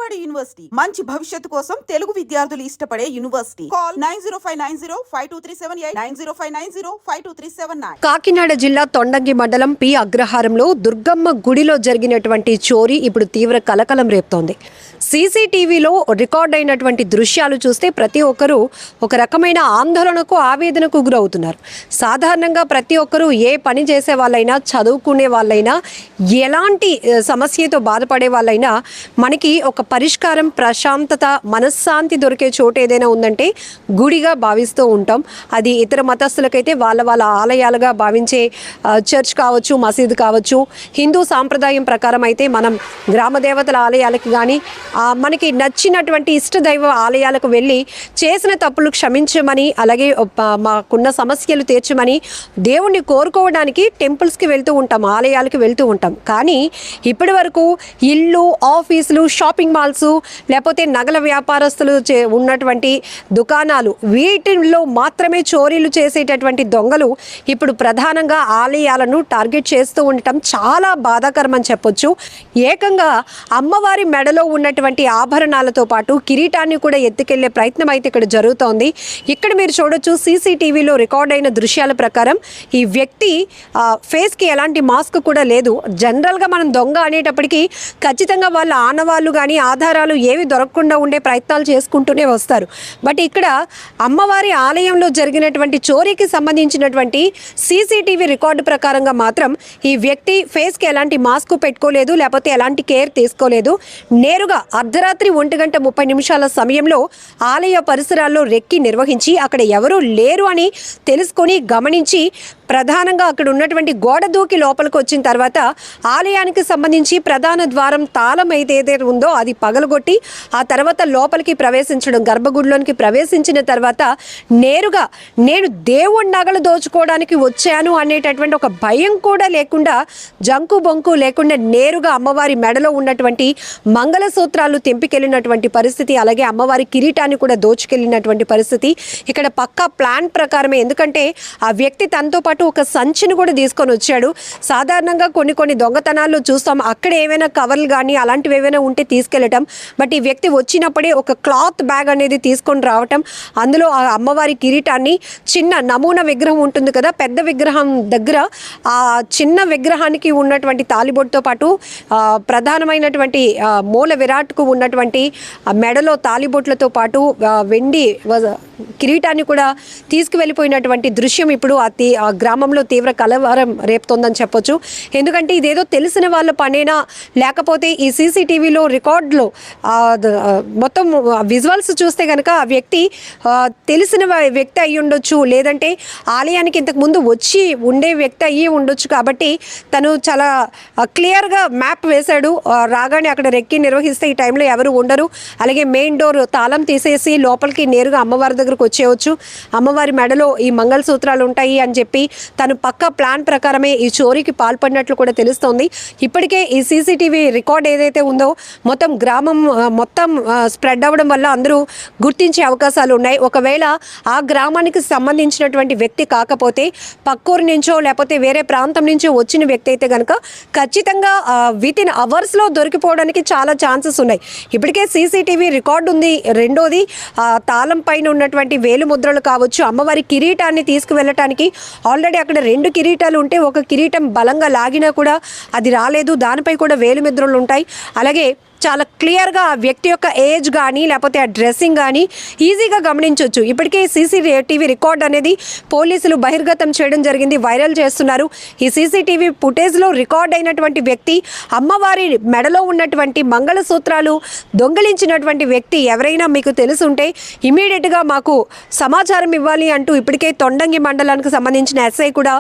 Kakinada university మంచి భవిష్యత్తు కోసం తెలుగు విద్యార్థులు ఇష్టపడే యూనివర్సిటీ. కాల్ 9059052378 9059052379. కాకినాడ జిల్లా తొండంగి మండలం పి అగ్రహారంలో దుర్గమ్మ గుడిలో జరిగినటువంటి చోరీ ఇప్పుడు తీవ్ర కలకలం రేపుతోంది. సీసీటీవీలో రికార్డ్ అయినటువంటి దృశ్యాలు చూస్తే ప్రతి ఒక్కరూ ఒక రకమైన ఆందోళనకు ఆవేదనకు గురవుతున్నారు. సాధారణంగా ప్రతి ఒక్కరూ ఏ పని చేసే వాళ్ళైనా, చదువుకునే వాళ్ళైనా, ఎలాంటి సమస్యతో బాధపడే వాళ్ళైనా మనకి ఒక పరిష్కారం, ప్రశాంతత, మనశ్శాంతి దొరికే చోటు ఏదైనా ఉందంటే గుడిగా భావిస్తూ ఉంటాం. అది ఇతర మతస్థులకైతే వాళ్ళ ఆలయాలుగా భావించే చర్చ్ కావచ్చు, మసీదు కావచ్చు. హిందూ సాంప్రదాయం ప్రకారం అయితే మనం గ్రామ దేవతల ఆలయాలకు కానీ మనకి నచ్చినటువంటి ఇష్టదైవ ఆలయాలకు వెళ్ళి చేసిన తప్పులు క్షమించమని, అలాగే మాకున్న సమస్యలు తీర్చమని దేవుణ్ణి కోరుకోవడానికి టెంపుల్స్కి వెళ్తూ ఉంటాం, ఆలయాలకు వెళ్తూ ఉంటాం. కానీ ఇప్పటి వరకు ఇల్లు, ఆఫీసులు, షాపింగ్ మాల్స్, లేకపోతే నగల వ్యాపారస్తులు ఉన్నటువంటి దుకాణాలు, వీటిల్లో మాత్రమే చోరీలు చేసేటటువంటి దొంగలు ఇప్పుడు ప్రధానంగా ఆలయాలను టార్గెట్ చేస్తూ ఉండటం చాలా బాధాకరం అని చెప్పొచ్చు. ఏకంగా అమ్మవారి మెడలో ఉన్నటువంటి ఆభరణాలతో పాటు కిరీటాన్ని కూడా ఎత్తుకెళ్లే ప్రయత్నం అయితే ఇక్కడ జరుగుతోంది. ఇక్కడ మీరు చూడొచ్చు, సీసీటీవీలో రికార్డ్ అయిన దృశ్యాల ప్రకారం ఈ వ్యక్తి ఫేస్కి ఎలాంటి మాస్క్ కూడా లేదు. జనరల్గా మనం దొంగ అనేటప్పటికీ ఖచ్చితంగా వాళ్ళ ఆనవాళ్ళు కానీ ఆధారాలు ఏవి దొరకకుండా ఉండే ప్రయత్నాలు చేసుకుంటూనే వస్తారు. బట్ ఇక్కడ అమ్మవారి ఆలయంలో జరిగినటువంటి చోరీకి సంబంధించినటువంటి సీసీటీవీ రికార్డు ప్రకారంగా మాత్రం ఈ వ్యక్తి ఫేస్కి ఎలాంటి మాస్క్ పెట్టుకోలేదు, లేకపోతే ఎలాంటి కేర్ తీసుకోలేదు. నేరుగా అర్ధరాత్రి 1:30 సమయంలో ఆలయ పరిసరాల్లో రెక్కి నిర్వహించి అక్కడ ఎవరూ లేరు అని తెలుసుకొని గమనించి ప్రధానంగా అక్కడ ఉన్నటువంటి గోడ దూకి లోపలికి వచ్చిన తర్వాత ఆలయానికి సంబంధించి ప్రధాన ద్వారం తాళం ఏదైతే ఉందో అది పగలగొట్టి ఆ తర్వాత లోపలికి ప్రవేశించడం, గర్భగుడిలోనికి ప్రవేశించిన తర్వాత నేరుగా నేను దేవుడి నగలు దోచుకోవడానికి వచ్చాను అనేటటువంటి ఒక భయం కూడా లేకుండా, జంకు బొంకు లేకుండా నేరుగా అమ్మవారి మెడలో ఉన్నటువంటి మంగళసూత్రాలు తెంపికెళ్ళినటువంటి పరిస్థితి, అలాగే అమ్మవారి కిరీటాన్ని కూడా దోచుకెళ్ళినటువంటి పరిస్థితి ఇక్కడ పక్కా ప్లాన్ ప్రకారమే. ఎందుకంటే ఆ వ్యక్తి తనతో పాటు ఒక సంచిని కూడా తీసుకొని వచ్చాడు. సాధారణంగా కొన్ని దొంగతనాల్లో చూస్తాం, అక్కడ ఏమైనా కవర్లు కానీ అలాంటివి ఏమైనా ఉంటే తీసుకెళ్ళటం. బట్ ఈ వ్యక్తి వచ్చినప్పుడే ఒక క్లాత్ బ్యాగ్ అనేది తీసుకొని రావటం, అందులో ఆ అమ్మవారి కిరీటాన్ని, చిన్న నమూనా విగ్రహం ఉంటుంది కదా, పెద్ద విగ్రహం దగ్గర ఆ చిన్న విగ్రహానికి ఉన్నటువంటి తాలిబొట్టుతో పాటు ప్రధానమైనటువంటి మూల విరాట్కు ఉన్నటువంటి మెడలో తాలిబొట్లతో పాటు వెండి కిరీటాన్ని కూడా తీసుకువెళ్ళిపోయినటువంటి దృశ్యం ఇప్పుడు ఆ గ్రామంలో తీవ్ర కలవరం రేపుతోందని చెప్పొచ్చు. ఎందుకంటే ఇదేదో తెలిసిన వాళ్ళ పనేనా, లేకపోతే ఈ సీసీటీవీలో రికార్డులో మొత్తం విజువల్స్ చూస్తే కనుక ఆ వ్యక్తి తెలిసిన వ్యక్తి అయ్యి ఉండొచ్చు, లేదంటే ఆలయానికి ఇంతకుముందు వచ్చి ఉండే వ్యక్తి అయ్యి ఉండొచ్చు. కాబట్టి తను చాలా క్లియర్గా మ్యాప్ వేశాడు. రాగానే అక్కడ రెక్కి నిర్వహిస్తే ఈ టైంలో ఎవరు ఉండరు, అలాగే మెయిన్ డోర్ తాళం తీసేసి లోపలికి నేరుగా అమ్మవారి దగ్గరకు వచ్చేయవచ్చు, అమ్మవారి మెడలో ఈ మంగళసూత్రాలు ఉంటాయి అని చెప్పి తను పక్కా ప్లాన్ ప్రకారమే ఈ చోరీకి పాల్పడినట్లు కూడా తెలుస్తోంది. ఇప్పటికే ఈ సీసీటీవీ రికార్డ్ ఏదైతే ఉందో మొత్తం గ్రామం మొత్తం స్ప్రెడ్ అవ్వడం వల్ల అందరూ గుర్తించే అవకాశాలు ఉన్నాయి. ఒకవేళ ఆ గ్రామానికి సంబంధించినటువంటి వ్యక్తి కాకపోతే పక్కూరు నుంచో లేకపోతే వేరే ప్రాంతం నుంచో వచ్చిన వ్యక్తి అయితే కనుక ఖచ్చితంగా వితిన్ అవర్స్లో దొరికిపోవడానికి చాలా ఛాన్సెస్ ఉన్నాయి. ఇప్పటికే సీసీటీవీ రికార్డు ఉంది. రెండోది తాళం పైన ఉన్నటువంటి వేలు ముద్రలు కావచ్చు, అమ్మవారి కిరీటాన్ని తీసుకువెళ్ళటానికి ఆల్రెడీ అక్కడ 2 కిరీటాలు ఉంటే ఒక కిరీటం బలంగా లాగినా కూడా అది రాలేదు, దానిపై కూడా వేలు ముద్రలు ఉంటాయి. అలాగే చాలా క్లియర్గా ఆ వ్యక్తి యొక్క ఏజ్ కానీ లేకపోతే ఆ డ్రెస్సింగ్ కానీ ఈజీగా గమనించవచ్చు. ఇప్పటికే సీసీటీవీ రికార్డ్ అనేది పోలీసులు బహిర్గతం చేయడం జరిగింది, వైరల్ చేస్తున్నారు. ఈ సీసీటీవీ ఫుటేజ్లో రికార్డ్ అయినటువంటి వ్యక్తి, అమ్మవారి మెడలో ఉన్నటువంటి మంగళసూత్రాలు దొంగిలించినటువంటి వ్యక్తి ఎవరైనా మీకు తెలుసుంటే ఇమీడియట్గా మాకు సమాచారం ఇవ్వాలి అంటూ ఇప్పటికే తొండంగి మండలానికి సంబంధించిన ఎస్ఐ కూడా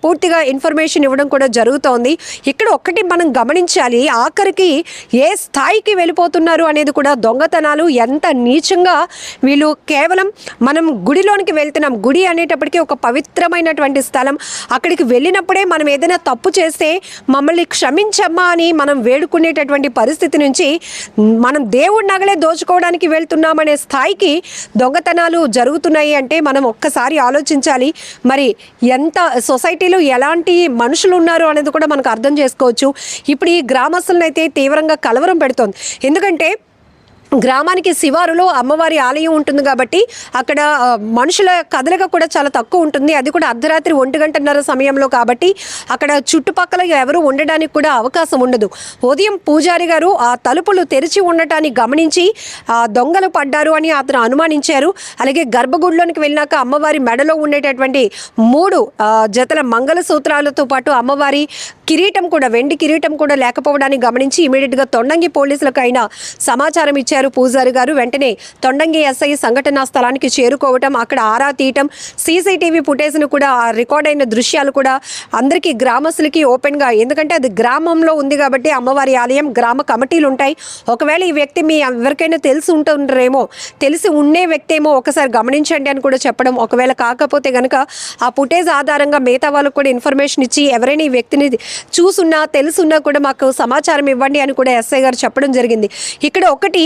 పూర్తిగా ఇన్ఫర్మేషన్ ఇవ్వడం కూడా జరుగుతోంది. ఇక్కడ ఒక్కటి మనం గమనించాలి, ఆఖరికి ఏ స్థాయికి వెళ్ళిపోతున్నారు అనేది కూడా, దొంగతనాలు ఎంత నీచంగా వీళ్ళు కేవలం మనం గుడిలోనికి వెళ్తున్నాం, గుడి అనేటప్పటికీ ఒక పవిత్రమైనటువంటి స్థలం, అక్కడికి వెళ్ళినప్పుడే మనం ఏదైనా తప్పు చేస్తే మమ్మల్ని క్షమించమ్మా అని మనం వేడుకునేటటువంటి పరిస్థితి నుంచి మనం దేవుడి నగలే దోచుకోవడానికి వెళ్తున్నామనే స్థాయికి దొంగతనాలు జరుగుతున్నాయి అంటే మనం ఒక్కసారి ఆలోచించాలి. మరి ఎంత సొసైటీలో ఎలాంటి మనుషులు ఉన్నారు అనేది కూడా మనకు అర్థం చేసుకోవచ్చు. ఇప్పుడు ఈ గ్రామస్తులను అయితే తీవ్రంగా కలవరం పెడుతోంది. ఎందుకంటే గ్రామానికి శివారులో అమ్మవారి ఆలయం ఉంటుంది కాబట్టి అక్కడ మనుషుల కదలిక కూడా చాలా తక్కువ ఉంటుంది. అది కూడా అర్ధరాత్రి 1:30 సమయంలో కాబట్టి అక్కడ చుట్టుపక్కల ఎవరు ఉండడానికి కూడా అవకాశం ఉండదు. ఉదయం పూజారి గారు ఆ తలుపులు తెరిచి ఉండటాన్ని గమనించి దొంగలు పడ్డారు అని అతను అనుమానించారు. అలాగే గర్భగుడిలోనికి వెళ్ళినాక అమ్మవారి మెడలో ఉండేటటువంటి 3 జతల మంగళసూత్రాలతో పాటు అమ్మవారి కిరీటం కూడా, వెండి కిరీటం కూడా లేకపోవడాన్ని గమనించి ఇమీడియట్గా తొండంగి పోలీసులకు అయినా సమాచారం ఇచ్చారు పూజారి గారు. వెంటనే తొండంగి ఎస్ఐ సంఘటనా స్థలానికి చేరుకోవటం, అక్కడ ఆరా తీయటం, సీసీటీవీ ఫుటేజ్ను కూడా రికార్డ్ అయిన దృశ్యాలు కూడా అందరికీ గ్రామస్తులకి ఓపెన్గా, ఎందుకంటే అది గ్రామంలో ఉంది కాబట్టి అమ్మవారి ఆలయం, గ్రామ కమిటీలు ఉంటాయి. ఒకవేళ ఈ వ్యక్తి మీ ఎవరికైనా తెలిసి ఉంటుండ్రేమో, తెలిసి ఉండే వ్యక్తి ఏమో ఒకసారి గమనించండి అని కూడా చెప్పడం. ఒకవేళ కాకపోతే కనుక ఆ ఫుటేజ్ ఆధారంగా మిగతా వాళ్ళకు కూడా ఇన్ఫర్మేషన్ ఇచ్చి ఎవరైనా ఈ వ్యక్తిని చూసున్నా తెలుసున్నా కూడా మాకు సమాచారం ఇవ్వండి అని కూడా ఎస్ఐ గారు చెప్పడం జరిగింది. ఇక్కడ ఒకటి,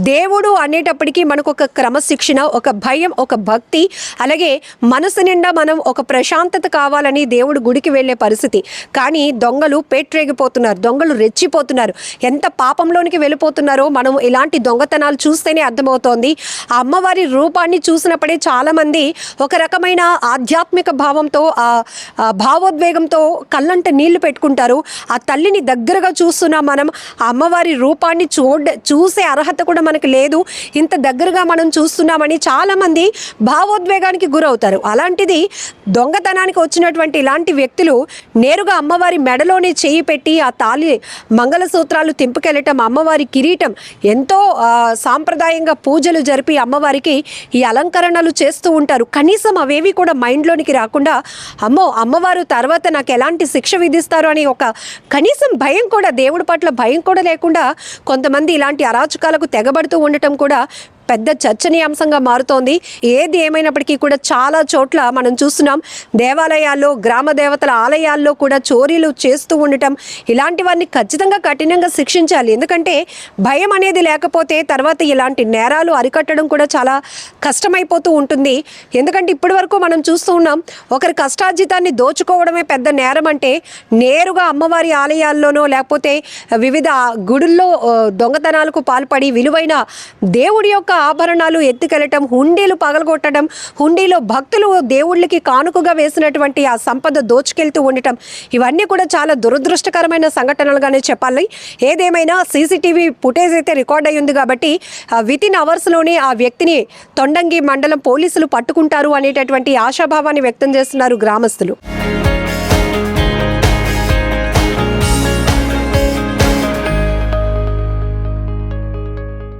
దేవుడు అనేటప్పటికీ మనకు ఒక క్రమశిక్షణ, ఒక భయం, ఒక భక్తి, అలాగే మనసు నిండా మనం ఒక ప్రశాంతత కావాలని దేవుడు గుడికి వెళ్ళే పరిస్థితి. కానీ దొంగలు పేట్రేగిపోతున్నారు, దొంగలు రెచ్చిపోతున్నారు, ఎంత పాపంలోనికి వెళ్ళిపోతున్నారో మనం ఇలాంటి దొంగతనాలు చూస్తేనే అర్థమవుతోంది. ఆ అమ్మవారి రూపాన్ని చూసినప్పుడే చాలామంది ఒక రకమైన ఆధ్యాత్మిక భావంతో, భావోద్వేగంతో కళ్ళంట నీళ్లు పెట్టుకుంటారు. ఆ తల్లిని దగ్గరగా చూస్తున్నాం మనం, ఆ అమ్మవారి రూపాన్ని చూసే అర్హత కూడా మనకు లేదు, ఇంత దగ్గరగా మనం చూస్తున్నామని చాలామంది భావోద్వేగానికి గురవుతారు. అలాంటిది దొంగతనానికి వచ్చినటువంటి ఇలాంటి వ్యక్తులు నేరుగా అమ్మవారి మెడలోనే చేయి పెట్టి ఆ తాళి మంగళసూత్రాలు తింపుకెళ్ళటం, అమ్మవారి కిరీటం, ఎంతో సాంప్రదాయంగా పూజలు జరిపి అమ్మవారికి ఈ అలంకరణలు చేస్తూ ఉంటారు. కనీసం అవేవి కూడా మైండ్లోనికి రాకుండా అమ్మవారు తర్వాత నాకు ఎలాంటి శిక్ష విధిస్తారు అని ఒక కనీసం భయం కూడా, దేవుడి పట్ల భయం కూడా లేకుండా కొంతమంది ఇలాంటి అరాచకాలకు తెగబడుతూ ఉండటం కూడా పెద్ద చర్చనీయాంశంగా మారుతోంది. ఏది ఏమైనప్పటికీ కూడా చాలా చోట్ల మనం చూస్తున్నాం, దేవాలయాల్లో, గ్రామ దేవతల ఆలయాల్లో కూడా చోరీలు చేస్తూ ఉండటం. ఇలాంటివన్నీ ఖచ్చితంగా కఠినంగా శిక్షించాలి. ఎందుకంటే భయం అనేది లేకపోతే తర్వాత ఇలాంటి నేరాలు అరికట్టడం కూడా చాలా కష్టమైపోతూ ఉంటుంది. ఎందుకంటే ఇప్పటి వరకు మనం చూస్తూ ఉన్నాం, ఒకరి కష్టార్జితాన్ని దోచుకోవడమే పెద్ద నేరం అంటే నేరుగా అమ్మవారి ఆలయాల్లోనో లేకపోతే వివిధ గుడుల్లో దొంగతనాలకు పాల్పడి విలువైన దేవుడి యొక్క ఆభరణాలు ఎత్తుకెళ్ళటం, హుండీలు పగలగొట్టడం, హుండీలో భక్తులు దేవుళ్ళకి కానుకగా వేసినటువంటి ఆ సంపద దోచుకెళ్తూ ఉండటం, ఇవన్నీ కూడా చాలా దురదృష్టకరమైన సంఘటనలుగానే చెప్పాలి. ఏదేమైనా సీసీటీవీ ఫుటేజ్ అయితే రికార్డ్ అయ్యింది కాబట్టి వితిన్ అవర్స్లోనే ఆ వ్యక్తిని తొండంగి మండలం పోలీసులు పట్టుకుంటారు అనేటటువంటి ఆశాభావాన్ని వ్యక్తం చేస్తున్నారు గ్రామస్తులు.